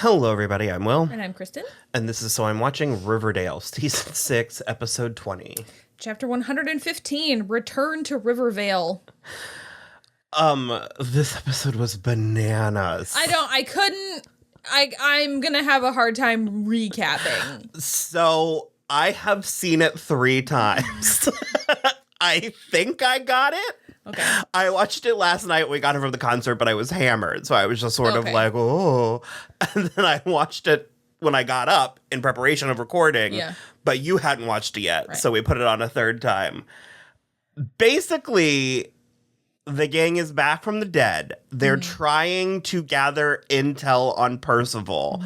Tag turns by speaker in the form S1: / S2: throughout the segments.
S1: Hello, everybody. I'm Will.
S2: And I'm Kristen.
S1: And this is So I'm Watching Riverdale, Season 6, Episode 20.
S2: Chapter 115, Return to Rivervale.
S1: This episode was bananas.
S2: I'm gonna have a hard time recapping.
S1: So, I have seen it 3 times. I think I got it.
S2: Okay.
S1: I watched it last night. We got it from the concert, but I was hammered. So I was just sort of like, oh. And then I watched it when I got up in preparation of recording.
S2: Yeah.
S1: But you hadn't watched it yet.
S2: Right.
S1: So we put it on a 3rd time. Basically, the gang is back from the dead. They're trying to gather intel on Percival.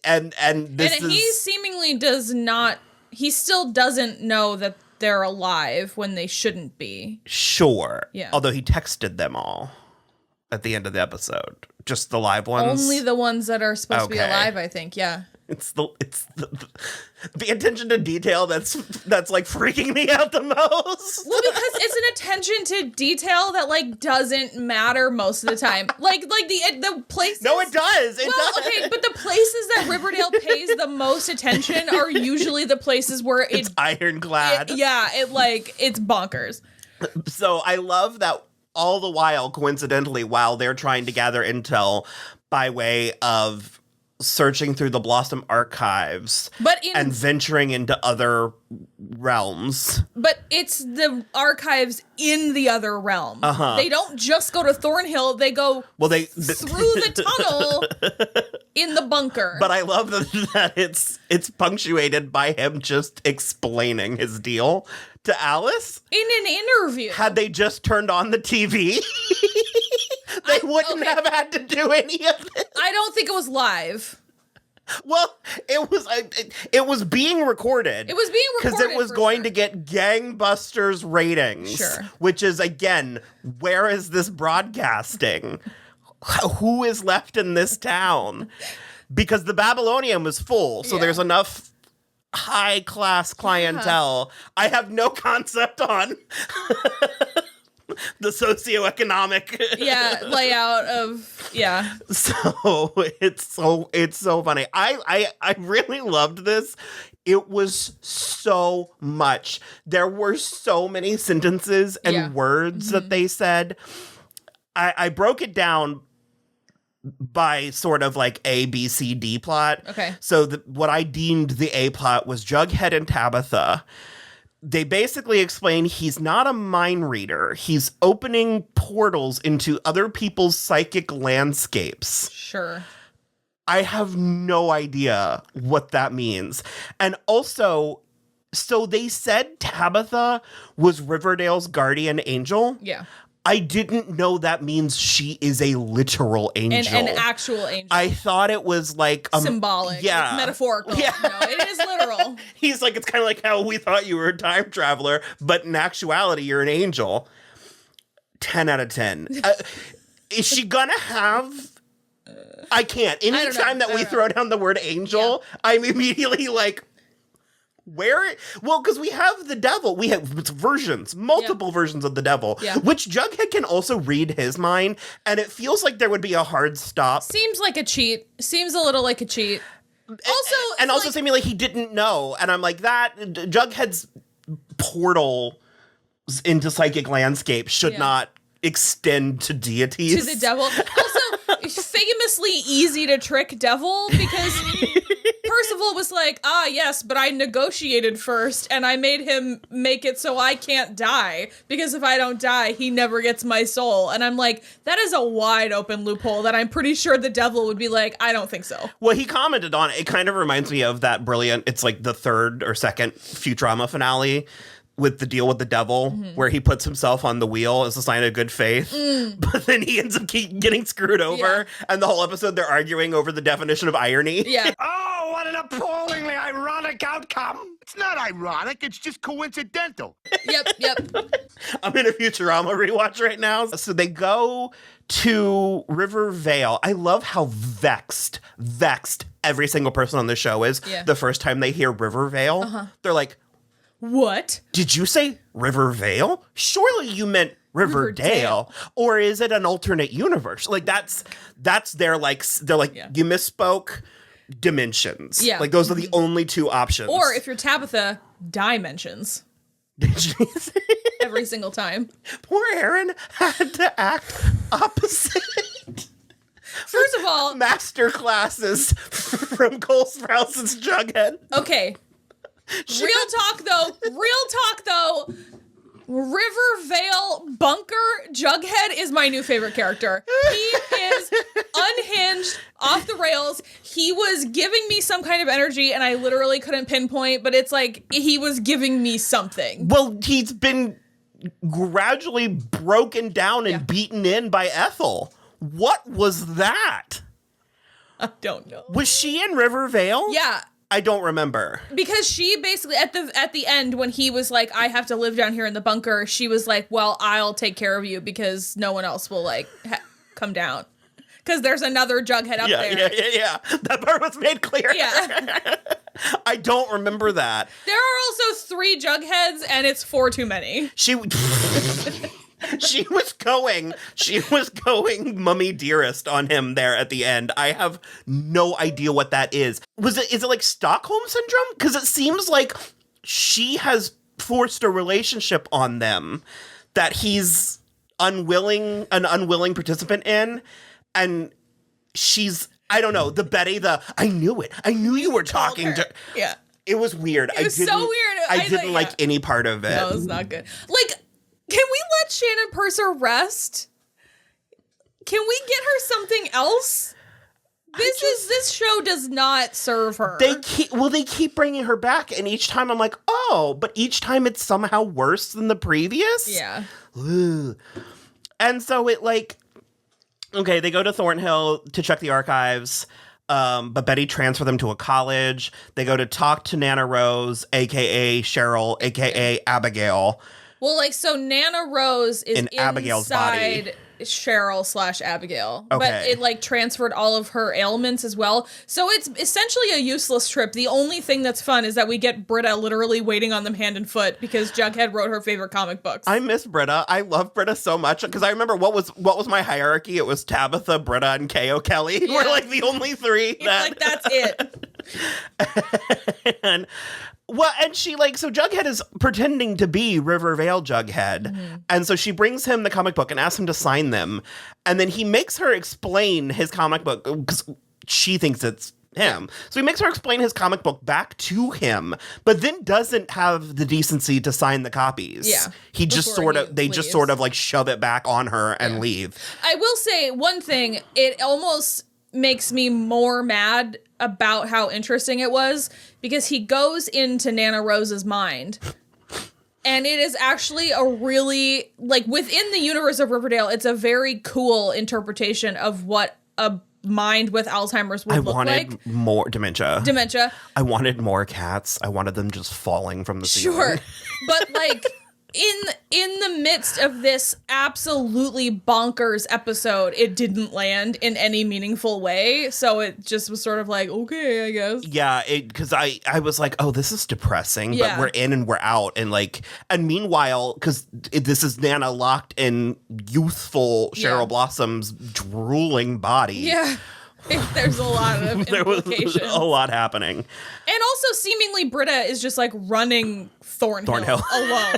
S1: And
S2: he seemingly does not, he still doesn't know that they're alive when they shouldn't be.
S1: Sure.
S2: Yeah.
S1: Although he texted them all at the end of the episode. Just the live ones?
S2: Only the ones that are supposed to be alive, I think. Yeah.
S1: It's the attention to detail that's like freaking me out the most.
S2: Well, because it's an attention to detail that like doesn't matter most of the time. Like the places.
S1: No, it does. It does.
S2: Okay, but the places that Riverdale pays the most attention are usually the places where
S1: it's ironclad.
S2: It's bonkers.
S1: So I love that all the while, coincidentally, while they're trying to gather intel by way of searching through the Blossom archives and venturing into other realms.
S2: But it's the archives in the other realm. They don't just go to Thornhill, they go through the tunnel in the bunker.
S1: But I love that it's punctuated by him just explaining his deal to Alice.
S2: In an interview.
S1: Had they just turned on the TV, they wouldn't have had to do any of this.
S2: I don't think it was live.
S1: Well, it was being recorded.
S2: It was being recorded
S1: because it was going to get gangbusters ratings.
S2: Sure.
S1: Which is, again, where is this broadcasting? Who is left in this town? Because the Babylonium is full, so there's enough high-class clientele. I have no concept on the socioeconomic
S2: layout of
S1: So it's so funny. I really loved this. It was so much. There were so many sentences and words that they said. I broke it down by sort of like A, B, C, D plot.
S2: Okay.
S1: So what I deemed the A plot was Jughead and Tabitha. They basically explain he's not a mind reader. He's opening portals into other people's psychic landscapes.
S2: Sure.
S1: I have no idea what that means. And also, so they said Tabitha was Riverdale's guardian angel.
S2: Yeah.
S1: I didn't know that means she is a literal angel.
S2: An actual angel.
S1: I thought it was like
S2: symbolic.
S1: Yeah.
S2: Like metaphorical. Yeah. No, it is literal.
S1: He's like, it's kind of like how we thought you were a time traveler, but in actuality, you're an angel. 10 out of 10. Is she gonna have... I can't. Anytime that we throw down the word angel, I'm immediately like... Where? Well, because we have the devil. We have versions, multiple versions of the devil, which Jughead can also read his mind, and it feels like there would be a hard stop.
S2: Seems like a cheat. Seems a little like a cheat.
S1: Also seeming like he didn't know, and I'm like, that Jughead's portal into psychic landscape should not extend to deities.
S2: To the devil. Also, famously easy to trick devil, because Percival was like, yes, but I negotiated first, and I made him make it so I can't die, because if I don't die, he never gets my soul. And I'm like, that is a wide open loophole that I'm pretty sure the devil would be like, I don't think so.
S1: Well, he commented on it. It kind of reminds me of that brilliant, it's like the 3rd or 2nd Futurama finale with the deal with the devil, where he puts himself on the wheel as a sign of good faith, but then he ends up getting screwed over, and the whole episode they're arguing over the definition of irony.
S2: Yeah.
S3: Oh, what an appallingly ironic outcome. It's not ironic, it's just coincidental.
S2: Yep.
S1: I'm in a Futurama rewatch right now. So they go to Rivervale. I love how vexed every single person on the show is the first time they hear Rivervale. They're like,
S2: What?
S1: Did you say Rivervale? Surely you meant Riverdale. Or is it an alternate universe? Like that's their like they're like you misspoke dimensions.
S2: Yeah.
S1: Like those are the only two options.
S2: Or if you're Tabitha, dimensions. Every single time.
S1: Poor Aaron had to act opposite.
S2: First of all,
S1: master classes from Cole Sprouse's Jughead.
S2: Okay. Real talk though. Rivervale Bunker Jughead is my new favorite character. He is unhinged, off the rails. He was giving me some kind of energy and I literally couldn't pinpoint, but it's like he was giving me something.
S1: Well, he's been gradually broken down and beaten in by Ethel. What was that?
S2: I don't know.
S1: Was she in Rivervale?
S2: Yeah.
S1: I don't remember. Because
S2: she basically, at the end, when he was like, I have to live down here in the bunker, she was like, well, I'll take care of you because no one else will, like, come down. Because there's another Jughead up there.
S1: Yeah. That part was made clear.
S2: Yeah.
S1: I don't remember that.
S2: There are also 3 Jugheads, and it's 4 too many.
S1: She was going mummy dearest on him there at the end. I have no idea what that is. Is it like Stockholm syndrome? Because it seems like she has forced a relationship on them that he's an unwilling participant in. And she's, I don't know, I knew it. I knew you were talking to.
S2: Yeah.
S1: It was weird.
S2: It was so weird.
S1: I didn't like any part of it.
S2: No, it was not good. Like, can we let Shannon Purser rest? Can we get her something else? This show does not serve her.
S1: They keep bringing her back, and each time I'm like, oh, but each time it's somehow worse than the previous.
S2: Yeah.
S1: Ugh. And so it like, okay, they go to Thornhill to check the archives. But Betty transferred them to a college. They go to talk to Nana Rose, aka Cheryl, aka Abigail.
S2: Well, like, so Nana Rose is
S1: in Abigail's
S2: inside
S1: body.
S2: Cheryl/Abigail.
S1: Okay.
S2: But it, like, transferred all of her ailments as well. So it's essentially a useless trip. The only thing that's fun is that we get Britta literally waiting on them hand and foot because Jughead wrote her favorite comic books.
S1: I miss Britta. I love Britta so much because I remember what was my hierarchy? It was Tabitha, Britta, and K.O. Kelly.
S2: Yeah.
S1: We're like the only 3.
S2: Like, that's it.
S1: and she like, so Jughead is pretending to be Rivervale Jughead. Mm-hmm. And so she brings him the comic book and asks him to sign them. And then he makes her explain his comic book because she thinks it's him. So he makes her explain his comic book back to him, but then doesn't have the decency to sign the copies.
S2: Yeah.
S1: He just sort of, just sort of like shove it back on her and leave.
S2: I will say one thing, it almost makes me more mad about how interesting it was because he goes into Nana Rose's mind and it is actually a really, like, within the universe of Riverdale, it's a very cool interpretation of what a mind with Alzheimer's would look like. I wanted
S1: more dementia. I wanted more cats. I wanted them just falling from the ceiling.
S2: Sure. But like in the midst of this absolutely bonkers episode, it didn't land in any meaningful way. So it just was sort of like, okay, I guess.
S1: Yeah, because I was like, oh, this is depressing,
S2: Yeah.
S1: but we're in and we're out. And meanwhile, because this is Nana locked in youthful Cheryl Blossom's drooling body.
S2: Yeah. There's a lot of
S1: There was
S2: implications.
S1: a lot happening.
S2: And also, seemingly, Britta is just like running Thornhill. Alone.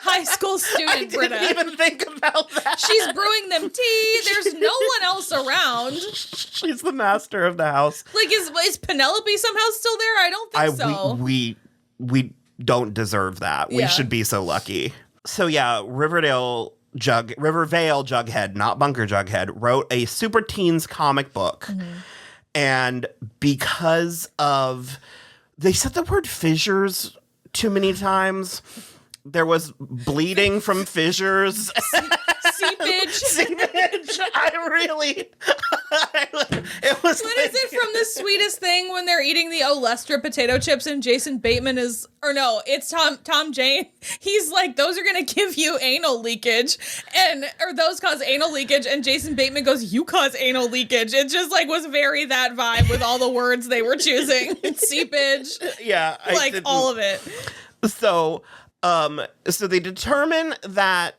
S2: High school student Britta.
S1: I didn't even think about that.
S2: She's brewing them tea. There's no one else around.
S1: She's the master of the house.
S2: Like, is Penelope somehow still there? I don't think so.
S1: We don't deserve that. We should be so lucky. So yeah, Rivervale Jughead, not Bunker Jughead, wrote a Super Teens comic book. Mm-hmm. And because of, they said the word fissures too many times. There was bleeding from fissures. Seepage. I really. It was.
S2: What is it from The Sweetest Thing when they're eating the Olestra potato chips and Jason Bateman is, or no, it's Tom Jane. He's like, those are gonna give you anal leakage, or those cause anal leakage, and Jason Bateman goes, you cause anal leakage. It just like was very that vibe with all the words they were choosing. Seepage.
S1: Yeah,
S2: all of it.
S1: So, so they determine that.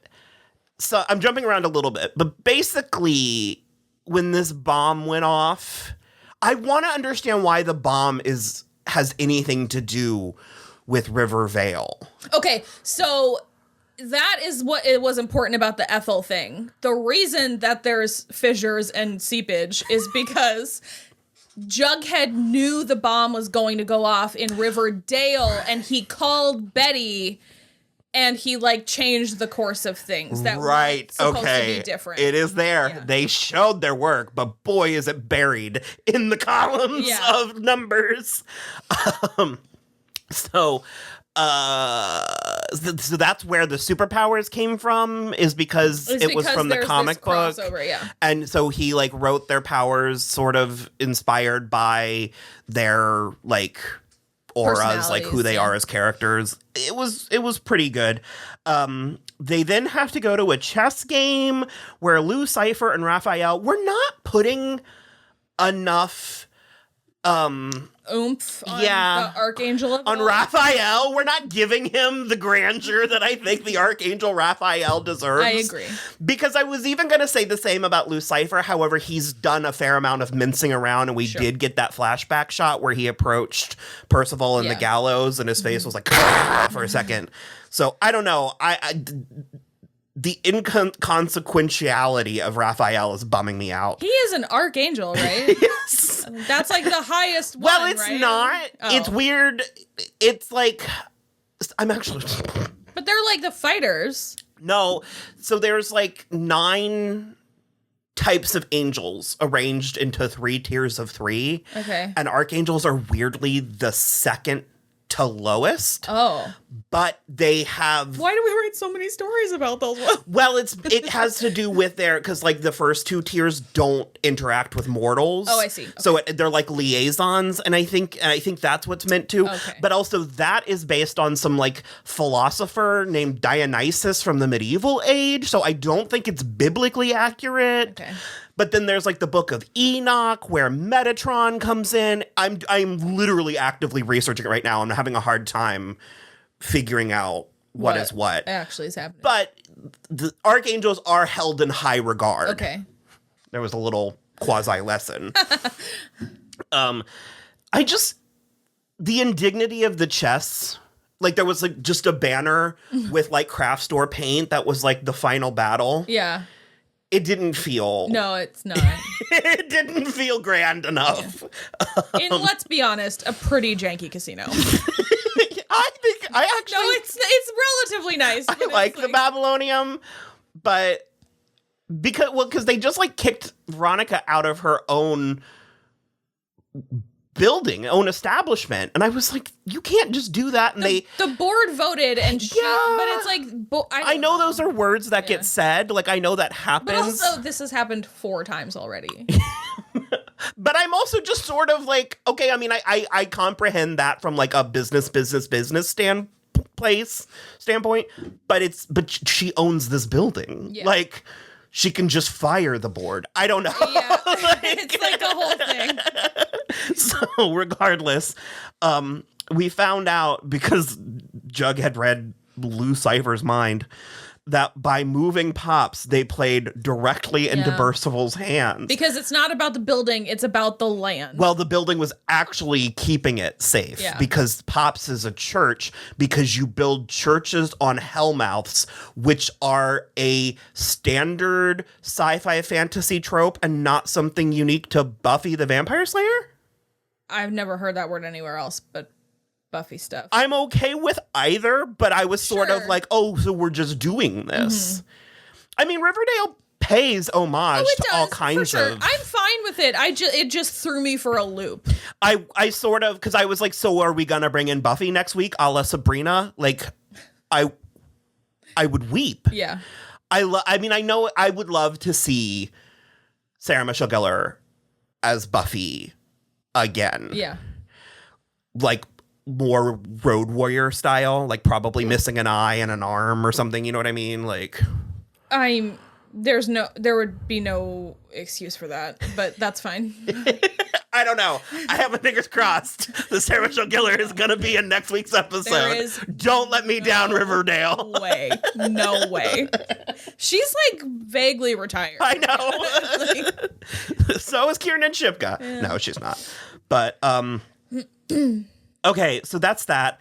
S1: So I'm jumping around a little bit, but basically, when this bomb went off, I want to understand why the bomb has anything to do with Rivervale.
S2: Okay, so that is what it was important about the Ethel thing. The reason that there's fissures and seepage is because Jughead knew the bomb was going to go off in Riverdale, and he called Betty, and he changed the course of things that were supposed to be different.
S1: It is there. Yeah. They showed their work, but boy, is it buried in the columns of numbers. So that's where the superpowers came from, is because it was from the comic book.
S2: Yeah.
S1: And so he wrote their powers sort of inspired by their auras, who they are as characters. It was pretty good. They then have to go to a chess game where Lou Cipher and Raphael were not putting enough
S2: oomph on the Archangel of
S1: on Raphael. We're not giving him the grandeur that I think the Archangel Raphael deserves.
S2: I agree.
S1: Because I was even going to say the same about Lou Cipher. However, he's done a fair amount of mincing around, and we did get that flashback shot where he approached Percival in the gallows, and his face was for a second. So I don't know. The inconsequentiality of Raphael is bumming me out.
S2: He is an archangel, right?
S1: Yes.
S2: That's the highest one,
S1: well, it's
S2: right?
S1: not. Oh. It's weird. It's I'm actually...
S2: But they're the fighters.
S1: No. So there's 9 types of angels arranged into 3 tiers of 3.
S2: Okay.
S1: And archangels are weirdly the second to lowest.
S2: Oh.
S1: But they have...
S2: Why do we write so many stories about those ones?
S1: Well, it has to do with because the first 2 tiers don't interact with mortals.
S2: Oh, I see. Okay.
S1: So they're liaisons, and I think that's what's meant to.
S2: Okay.
S1: But also that is based on some philosopher named Dionysus from the medieval age. So I don't think it's biblically accurate.
S2: Okay.
S1: But then there's the Book of Enoch where Metatron comes in. I'm literally actively researching it right now. I'm having a hard time figuring out what is what
S2: actually is happening.
S1: But the archangels are held in high regard.
S2: Okay.
S1: There was a little quasi lesson. The indignity of the chess. There was just a banner with craft store paint that was the final battle.
S2: Yeah.
S1: It didn't feel...
S2: No, it's not.
S1: It didn't feel grand enough.
S2: Yeah. Let's be honest, a pretty janky casino.
S1: I actually...
S2: No, it's relatively nice.
S1: I like the Babylonium, but... Because they just kicked Veronica out of her own building, own establishment, and I was you can't just do that. And the
S2: board voted, and but it's
S1: I know those are words that get said. I know that happens.
S2: But also, this has happened 4 times already.
S1: But I'm also just sort of okay. I mean, I comprehend that from a business standpoint. But she owns this building. Yeah. She can just fire the board. I don't know.
S2: Yeah, it's a whole thing.
S1: So regardless, we found out, because Jug had read Lou Cipher's mind, that by moving Pops, they played directly into Percival's hands.
S2: Because it's not about the building, it's about the land.
S1: Well, the building was actually keeping it safe. Yeah. Because Pops is a church, because you build churches on hellmouths, which are a standard sci-fi fantasy trope and not something unique to Buffy the Vampire Slayer?
S2: I've never heard that word anywhere else, but Buffy stuff.
S1: I'm okay with either, but I was sort of so we're just doing this. Mm-hmm. I mean, Riverdale pays homage to all kinds of...
S2: I'm fine with it. It just threw me for a loop.
S1: I sort of... Because I was so are we gonna bring in Buffy next week, a la Sabrina? I would weep.
S2: Yeah.
S1: I mean, I know I would love to see Sarah Michelle Gellar as Buffy again.
S2: Yeah.
S1: More Road Warrior style, probably missing an eye and an arm or something, you know what I mean?
S2: There would be no excuse for that, but that's fine.
S1: I don't know. I have my fingers crossed. The serial killer is going to be in next week's episode.
S2: There is
S1: Don't let me down, Riverdale.
S2: No way. She's like vaguely retired.
S1: I know. So is Kieran and Shipka. Yeah. No, she's not. But, okay, so that's that.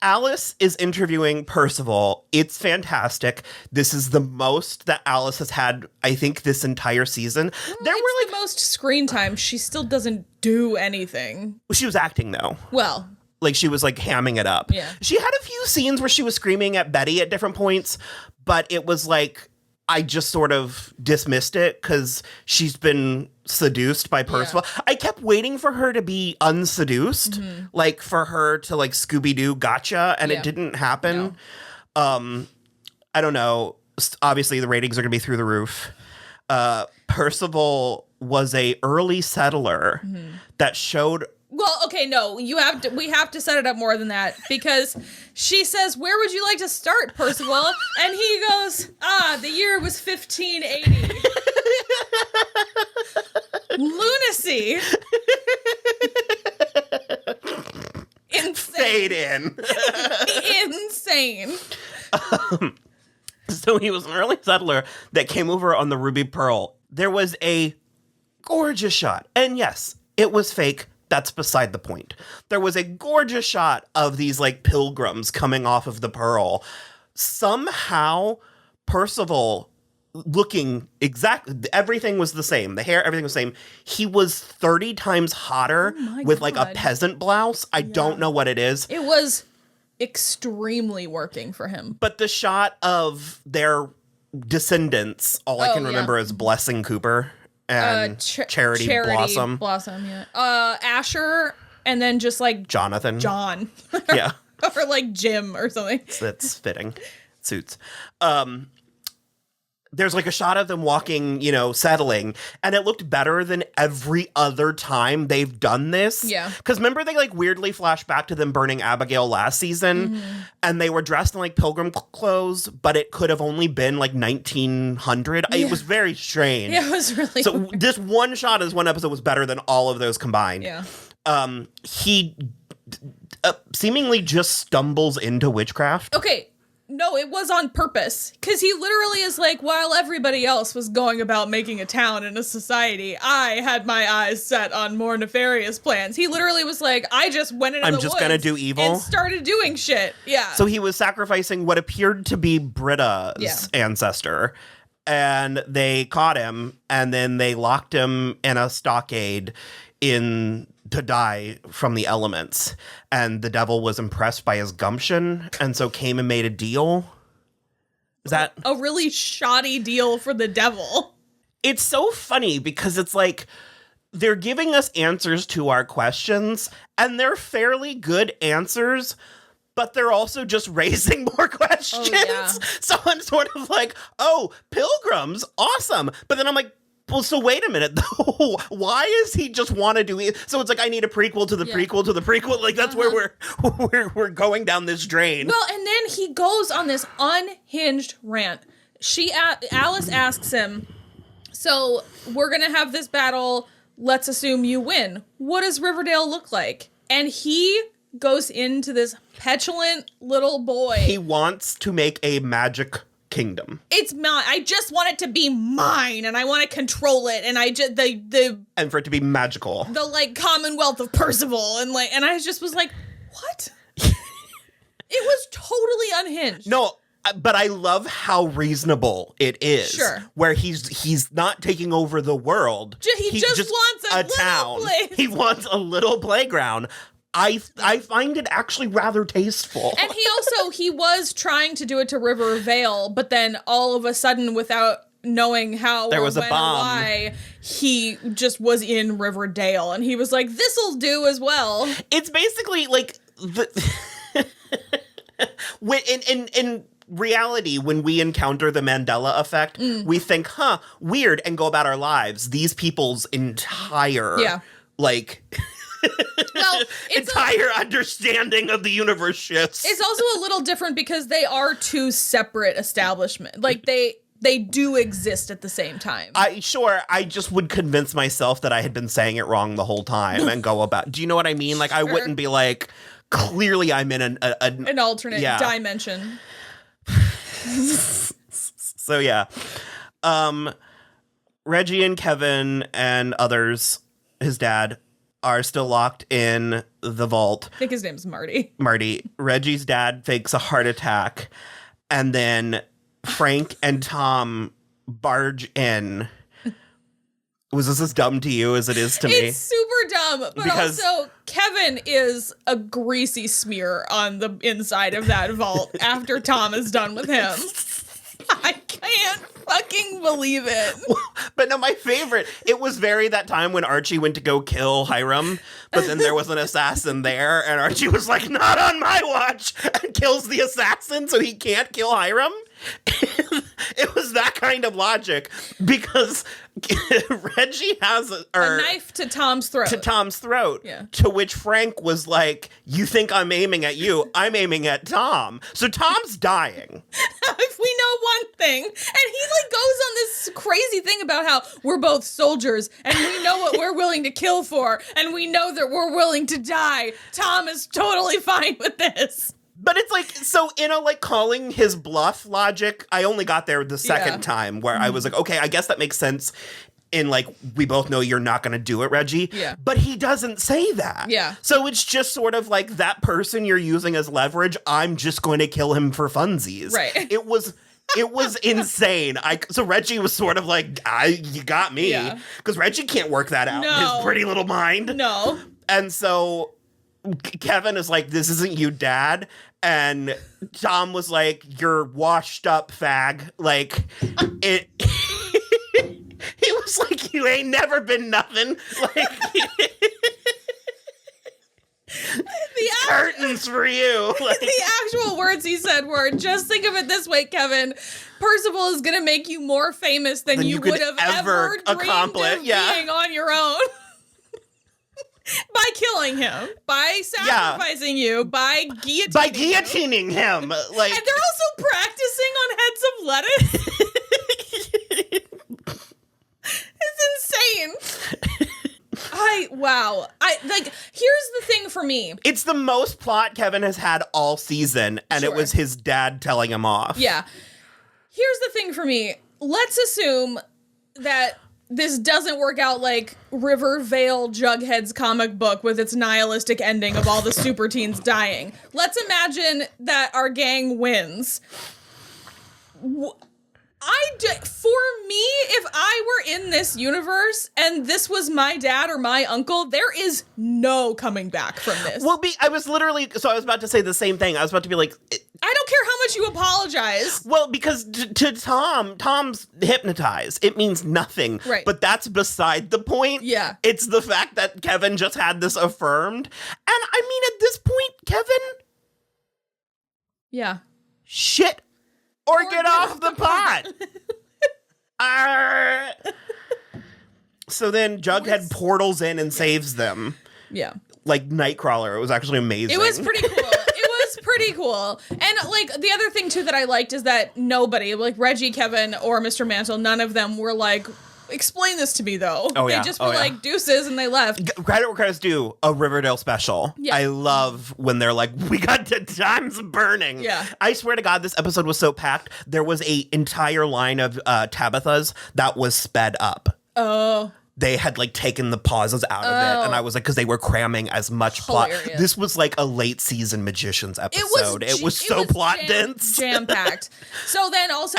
S1: Alice is interviewing Percival. It's fantastic. This is the most that Alice has had, I think, this entire season.
S2: Well, the most screen time. She still doesn't do anything.
S1: She was acting, though.
S2: Well.
S1: Like, she was, like, hamming it up.
S2: Yeah.
S1: She had a few scenes where she was screaming at Betty at different points, but it was like, I just sort of dismissed it because she's been seduced by Percival. Yeah. I kept waiting for her to be unseduced, like for her to like Scooby-Doo gotcha, and it didn't happen. No. I don't know. Obviously, the ratings are going to be through the roof. Percival was a early settler that showed...
S2: Well, okay, no, we have to set it up more than that, because she says, "Where would you like to start, Percival?" And he goes, the year was 1580. Lunacy. Insane.
S1: Fade in.
S2: Insane.
S1: So he was an early settler that came over on the Ruby Pearl. There was a gorgeous shot. And yes, it was fake. That's beside the point. There was a gorgeous shot of these like pilgrims coming off of the Pearl. Somehow, Percival looking everything was the same. The hair, everything was the same. He was 30 times hotter with like a peasant blouse. I don't know what it is.
S2: It was extremely working for him.
S1: But the shot of their descendants, all I can remember is Blessing Cooper. And Charity Blossom.
S2: Asher, and then just like
S1: Jonathan.
S2: John.
S1: Yeah.
S2: Or like Jim or something.
S1: That's fitting. Suits. There's like a shot of them walking, settling, and it looked better than every other time they've done this.
S2: Yeah.
S1: Because remember they like weirdly flashed back to them burning Abigail last season, and they were dressed in like pilgrim clothes, but it could have only been like 1900. Yeah. It was very strange.
S2: Yeah, it was really
S1: So
S2: weird.
S1: This one shot in this one episode was better than all of those combined.
S2: Yeah.
S1: He seemingly just stumbles into witchcraft.
S2: Okay. No, it was on purpose. Because he literally is like, while everybody else was going about making a town and a society, I had my eyes set on more nefarious plans. He literally was like, I just went into the woods. I'm just gonna
S1: do evil.
S2: And started doing shit. Yeah.
S1: So he was sacrificing what appeared to be Britta's ancestor. And they caught him, and then they locked him in a stockade to die from the elements. And the devil was impressed by his gumption, and so came and made a deal. Is that
S2: a really shoddy deal for the devil?
S1: It's so funny because it's like they're giving us answers to our questions, and they're fairly good answers, but they're also just raising more questions. Oh, yeah. So I'm sort of like, oh, pilgrims, awesome. But then I'm like, well, so wait a minute, though. Why is he just want to do it? So it's like, I need a prequel to the prequel to the prequel. Like, that's where we're going down this drain.
S2: Well, and then he goes on this unhinged rant. Alice asks him, so we're going to have this battle. Let's assume you win. What does Riverdale look like? And he goes into this petulant little boy.
S1: He wants to make a magic kingdom.
S2: It's mine. I just want it to be mine, and I want to control it, and I just
S1: and for it to be magical.
S2: The like Commonwealth of Percival, and I just was like, what? It was totally unhinged.
S1: No, but I love how reasonable it is.
S2: Sure.
S1: Where he's not taking over the world.
S2: He just wants a
S1: town.
S2: Place.
S1: He wants a little playground. I find it actually rather tasteful.
S2: And he was trying to do it to Rivervale, but then all of a sudden, without knowing how
S1: there was
S2: or when
S1: a bomb.
S2: Or why, he just was in Riverdale, and he was like, "This'll do as well."
S1: It's basically like in reality, when we encounter the Mandela effect, we think, weird, and go about our lives. These people's entire entire understanding of the universe shifts.
S2: It's also a little different because they are two separate establishments. Like they do exist at the same time.
S1: I just would convince myself that I had been saying it wrong the whole time and go about. Do you know what I mean? Like, I wouldn't be like, clearly I'm in
S2: an alternate dimension.
S1: So yeah. Reggie and Kevin and others, his dad, are still locked in the vault.
S2: I think his name's Marty.
S1: Reggie's dad fakes a heart attack, and then Frank and Tom barge in. Was this as dumb to you as it is to me?
S2: It's super dumb, but
S1: Because
S2: also Kevin is a greasy smear on the inside of that vault after Tom is done with him. I can't fucking believe it.
S1: But no, my favorite, it was that time when Archie went to go kill Hiram, but then there was an assassin there, and Archie was like, not on my watch, and kills the assassin so he can't kill Hiram. It was that kind of logic, because Reggie has a
S2: knife to Tom's throat. Yeah.
S1: To which Frank was like, you think I'm aiming at you? I'm aiming at Tom. So Tom's dying.
S2: If we know one thing, and he like goes on this crazy thing about how we're both soldiers and we know what we're willing to kill for, and we know that we're willing to die. Tom is totally fine with this.
S1: But it's like, so in a like calling his bluff logic, I only got there the second time where I was like, okay, I guess that makes sense in like, we both know you're not going to do it, Reggie.
S2: Yeah.
S1: But he doesn't say that.
S2: Yeah.
S1: So it's just sort of like that person you're using as leverage, I'm just going to kill him for funsies.
S2: Right.
S1: It was insane. So Reggie was sort of like, you got me.
S2: Yeah.
S1: Because Reggie can't work that out in his pretty little mind.
S2: No.
S1: And so Kevin is like, this isn't you, Dad. And Tom was like, you're washed up, fag. Like, it... He was like, you ain't never been nothing. Like... curtains for you. Like,
S2: the actual words he said were, just think of it this way, Kevin. Percival is going to make you more famous than you would have ever dreamed of being on your own. By killing him, by sacrificing you, by guillotining
S1: him. Like,
S2: and they're also practicing on heads of lettuce. It's insane. Here's the thing for me.
S1: It's the most plot Kevin has had all season, and it was his dad telling him off.
S2: Yeah. Here's the thing for me. Let's assume that this doesn't work out like Rivervale Jughead's comic book with its nihilistic ending of all the super teens dying. Let's imagine that our gang wins. For me, if I were in this universe and this was my dad or my uncle, there is no coming back from this.
S1: Well, I was about to say the same thing. I was about to be like,
S2: I don't care how much you apologize.
S1: Well, because to Tom's hypnotized. It means nothing.
S2: Right.
S1: But that's beside the point.
S2: Yeah.
S1: It's the fact that Kevin just had this affirmed. And I mean, at this point, Kevin.
S2: Yeah.
S1: Shit. Or get off the pot. So then Jughead portals in and saves them.
S2: Yeah.
S1: Like Nightcrawler. It was actually amazing.
S2: It was pretty cool. And like the other thing too that I liked is that nobody, like Reggie, Kevin, or Mr. Mantle, none of them were like, explain this to me though.
S1: Oh, yeah.
S2: They just were like deuces and they left.
S1: Credit where credit's due. A Riverdale special.
S2: Yeah.
S1: I love when they're like, we got the times burning.
S2: Yeah.
S1: I swear to God, this episode was so packed. There was a entire line of Tabitha's that was sped up.
S2: Oh.
S1: They had like taken the pauses out of it, and I was like, because they were cramming as much plot. This was like a late season Magicians episode. It was so plot dense,
S2: jam packed. So then also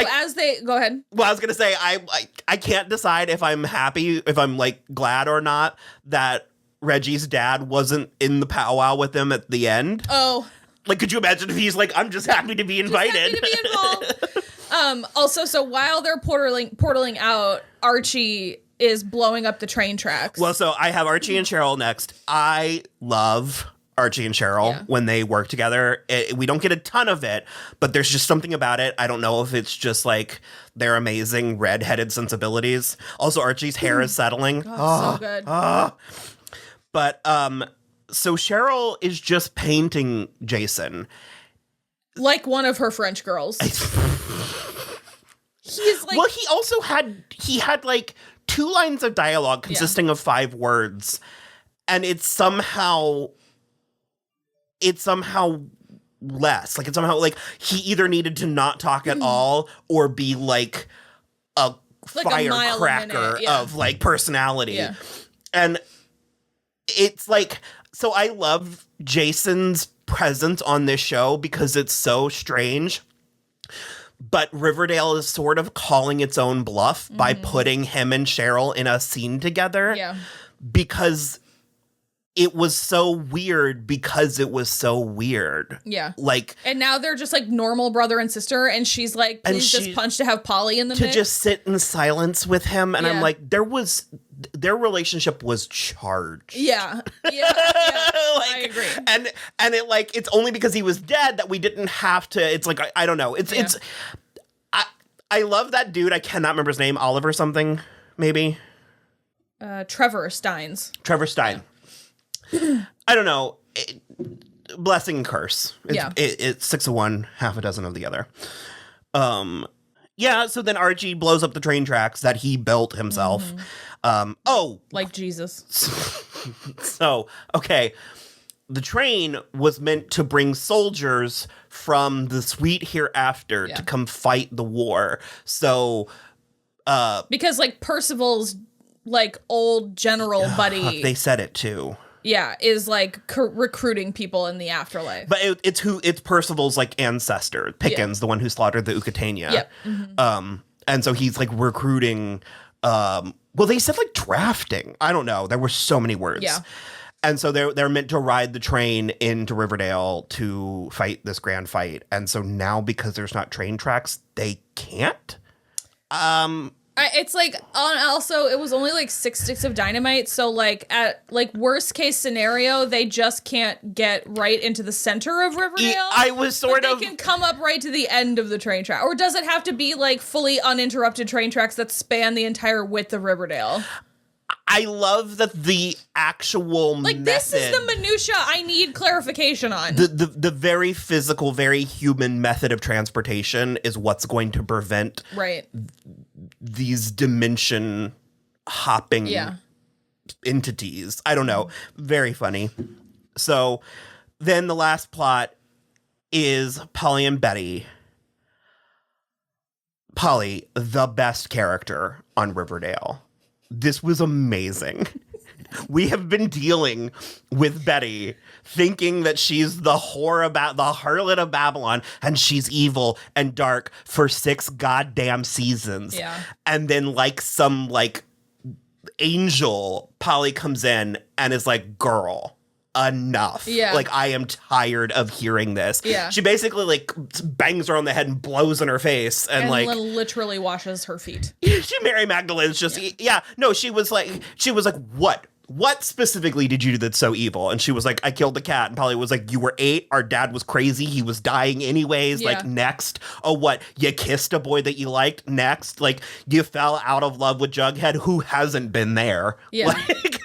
S2: go ahead.
S1: Well, I was gonna say I can't decide if I'm happy, if I'm like glad or not that Reggie's dad wasn't in the powwow with them at the end.
S2: Oh,
S1: like could you imagine if he's like, I'm just happy to be invited.
S2: Just happy to be involved. Also, so while they're portaling out, Archie is blowing up the train tracks.
S1: Well, so I have Archie and Cheryl next. I love Archie and Cheryl when they work together. We don't get a ton of it, but there's just something about it. I don't know if it's just like their amazing red-headed sensibilities. Also, Archie's hair is settling.
S2: So good.
S1: But so Cheryl is just painting Jason.
S2: Like one of her French girls. he's like...
S1: Well, he had like 2 lines of dialogue consisting of 5 words, and it's somehow less. Like, it's somehow like he either needed to not talk at all or be like a firecracker of like personality. Yeah. And it's like, so I love Jason's presence on this show because it's so strange. But Riverdale is sort of calling its own bluff by putting him and Cheryl in a scene together.
S2: Yeah.
S1: Because it was so weird
S2: Yeah.
S1: Like, and
S2: now they're just like normal brother and sister, and she's like, please just punch to have Polly in the mix.
S1: To just sit in silence with him. And I'm like, their relationship was charged.
S2: Yeah. Like, I agree.
S1: And it like, it's only because he was dead that we didn't have to, it's like, I don't know. I love that dude. I cannot remember his name. Oliver something, maybe.
S2: Trevor Steins.
S1: Trevor Stein. Yeah. I don't know. Blessing and curse. It's 6 of one, half a dozen of the other. Yeah, so then Archie blows up the train tracks that he built himself. Like Jesus. So, okay. The train was meant to bring soldiers from the sweet hereafter to come fight the war. So,
S2: because like Percival's like old general buddy.
S1: They said it too.
S2: Yeah, is like recruiting people in the afterlife.
S1: But it's Percival's like ancestor, Pickens, the one who slaughtered the Ukatania.
S2: Yep.
S1: And so he's like recruiting. Well, they said like drafting. I don't know. There were so many words.
S2: Yeah.
S1: And so they're meant to ride the train into Riverdale to fight this grand fight. And so now because there's not train tracks, they can't.
S2: It's like, also, it was only like 6 sticks of dynamite. So like at like worst case scenario, they just can't get right into the center of Riverdale.
S1: I was
S2: they can come up right to the end of the train track. Or does it have to be like fully uninterrupted train tracks that span the entire width of Riverdale?
S1: I love that the actual
S2: like this is the minutia I need clarification on.
S1: The very physical, very human method of transportation is what's going to prevent these dimension hopping entities. I don't know. Very funny. So then the last plot is Polly and Betty. Polly, the best character on Riverdale. This was amazing. We have been dealing with Betty thinking that she's the harlot of Babylon and she's evil and dark for 6 goddamn seasons.
S2: Yeah.
S1: And then like some like angel, Polly comes in and is like, girl, enough.
S2: Yeah.
S1: Like, I am tired of hearing this.
S2: Yeah.
S1: She basically like bangs her on the head and blows in her face and like
S2: literally washes her feet.
S1: Mary Magdalene's just she was like what specifically did you do that's so evil? And she was like, I killed the cat. And Polly was like, you were 8, our dad was crazy, he was dying anyways. Like, next. Oh, what, you kissed a boy that you liked? Next. Like, you fell out of love with Jughead, who hasn't been there. Like,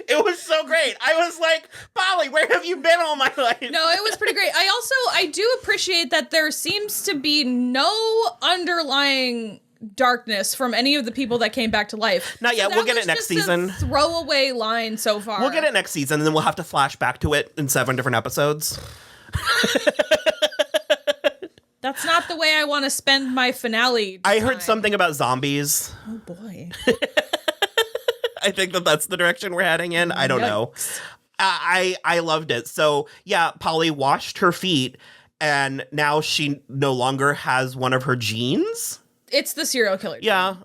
S1: it was so great. I was like, Polly, where have you been all my life?
S2: No, it was pretty great. I do appreciate that there seems to be no underlying darkness from any of the people that came back to life.
S1: Not yet. We'll get it next season.
S2: Throwaway line so far.
S1: We'll get it next season, and then we'll have to flash back to it in 7 different episodes.
S2: That's not the way I want to spend my finale.
S1: I heard something about zombies.
S2: Oh boy.
S1: I think that's the direction we're heading in. I don't know. I loved it. So yeah, Polly washed her feet, and now she no longer has one of her genes.
S2: It's the serial killer gene.
S1: Yeah.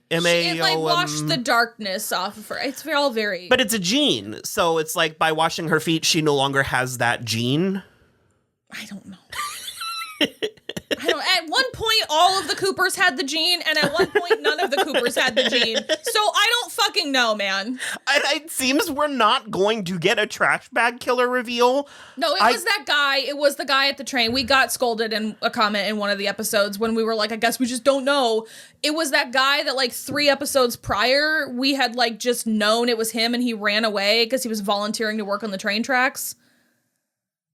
S2: It like washed the darkness off of her. It's all very...
S1: But it's a gene. So it's like by washing her feet, she no longer has that gene.
S2: I don't know. At one point, all of the Coopers had the gene, and at one point, none of the Coopers had the gene. So I don't fucking know, man.
S1: It seems we're not going to get a trash bag killer reveal.
S2: No, it was that guy. It was the guy at the train. We got scolded in a comment in one of the episodes when we were like, I guess we just don't know. It was that guy that like 3 episodes prior, we had like just known it was him, and he ran away because he was volunteering to work on the train tracks.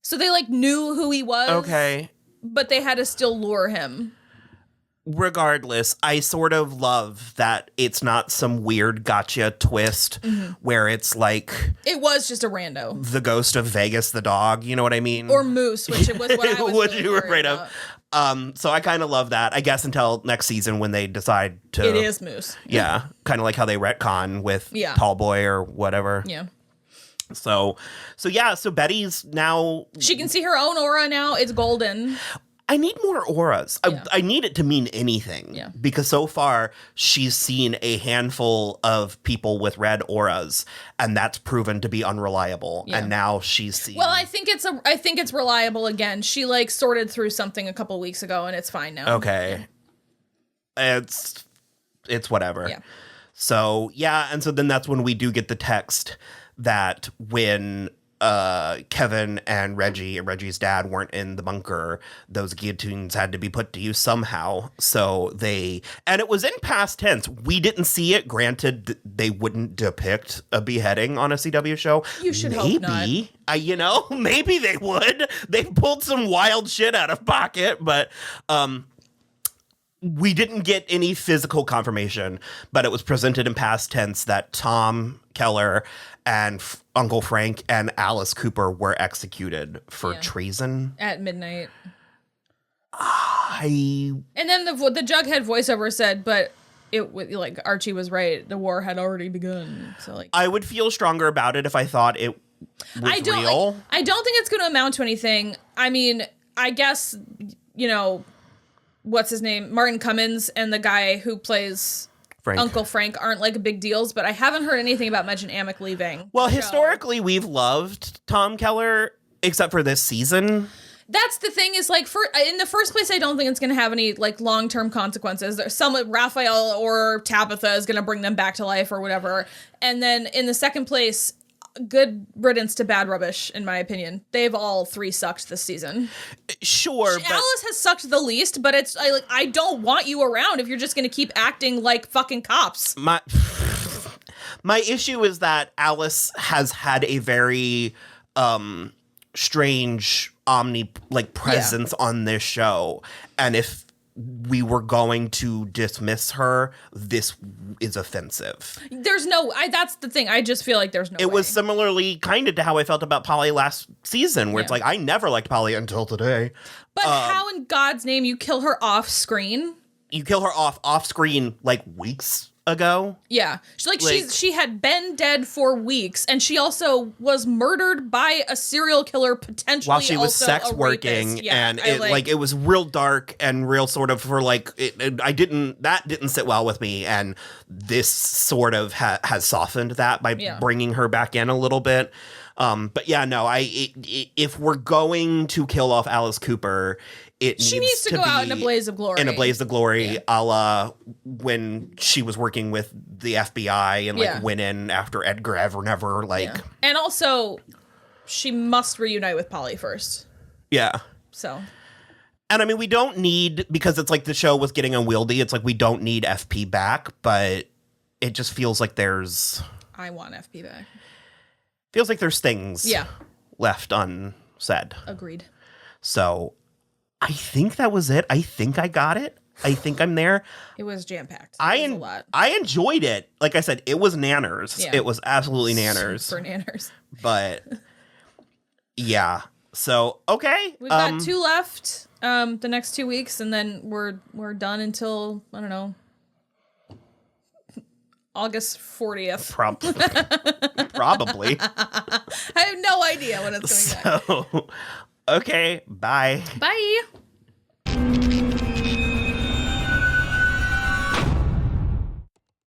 S2: So they like knew who he was.
S1: Okay.
S2: But they had to still lure him.
S1: regardless, I sort of love that it's not some weird gotcha twist where it's like
S2: It was just a rando.
S1: the ghost of Vegas the dog, you know what I mean?
S2: Or Moose, which it was what I was
S1: what
S2: really
S1: you were
S2: worried
S1: afraid of. So I kind of love that, I guess, until next season when they decide to...
S2: It is Moose.
S1: Yeah, kind of like how they retcon with
S2: Yeah.
S1: Tall Boy or whatever.
S2: Yeah.
S1: So Betty's now...
S2: She can see her own aura now. It's golden.
S1: I need more auras.
S2: Yeah.
S1: I need it to mean anything.
S2: Yeah.
S1: Because so far, she's seen a handful of people with red auras, and that's proven to be unreliable.
S2: Yeah.
S1: And now she's seen...
S2: Well, I think it's reliable again. She like sorted through something a couple weeks ago, and it's fine now.
S1: Okay. It's whatever.
S2: Yeah.
S1: So, yeah, and so then that's when we do get the text that when Kevin and Reggie's dad weren't in the bunker, those guillotines had to be put to use somehow. So and it was in past tense. We didn't see it. Granted, they wouldn't depict a beheading on a CW show.
S2: You should hope not.
S1: Maybe they would. They pulled some wild shit out of pocket, but we didn't get any physical confirmation, but it was presented in past tense that Tom Keller and Uncle Frank and Alice Cooper were executed for treason.
S2: At midnight.
S1: And
S2: then the Jughead voiceover said, but like Archie was right. The war had already begun. So like,
S1: I would feel stronger about it if I thought it was real.
S2: I don't think it's going to amount to anything. I mean, I guess, what's his name? Martin Cummins and the guy who plays Uncle Frank aren't like big deals, but I haven't heard anything about Meg and Amick leaving.
S1: Well, historically, we've loved Tom Keller, except for this season.
S2: That's the thing is like in the first place, I don't think it's going to have any like long-term consequences. Raphael or Tabitha is going to bring them back to life or whatever. And then in the second place, good riddance to bad rubbish, in my opinion. They've all three sucked this season.
S1: Sure, but
S2: Alice has sucked the least, but I don't want you around if you're just going to keep acting like fucking cops.
S1: My issue is that Alice has had a very strange presence on this show, and if we were going to dismiss her, this is offensive.
S2: That's the thing. I just feel like there's no way.
S1: It was similarly kind of to how I felt about Polly last season, where it's like, I never liked Polly until today.
S2: But how in God's name you kill her off screen?
S1: You kill her off screen like weeks ago.
S2: Yeah. She had been dead for weeks, and she also was murdered by a serial killer, potentially
S1: while she was
S2: also
S1: sex
S2: a
S1: working.
S2: rapist. Yeah,
S1: and it was real dark and real sort of for like that didn't sit well with me, and this sort of has softened that by bringing her back in a little bit. But yeah, no, if we're going to kill off Alice Cooper, she needs to
S2: go out in a blaze of glory.
S1: In a blaze of glory, a la when she was working with the FBI and went in after Edgar Evernever.
S2: And also, she must reunite with Polly first.
S1: Yeah.
S2: So.
S1: And I mean, we don't need, because it's like the show was getting unwieldy, it's like we don't need FP back, but it just feels like
S2: I want FP back.
S1: Feels like there's things left unsaid.
S2: Agreed.
S1: So I think that was it. I think I got it. I think I'm there.
S2: It was jam-packed.
S1: I enjoyed it. Like I said, it was nanners. Yeah. It was absolutely nanners.
S2: Super nanners.
S1: But yeah. So, okay.
S2: We've got 2 left the next 2 weeks, and then we're done until, I don't know, August 40th.
S1: Probably.
S2: I have no idea when it's coming back.
S1: Okay, bye.
S2: Bye.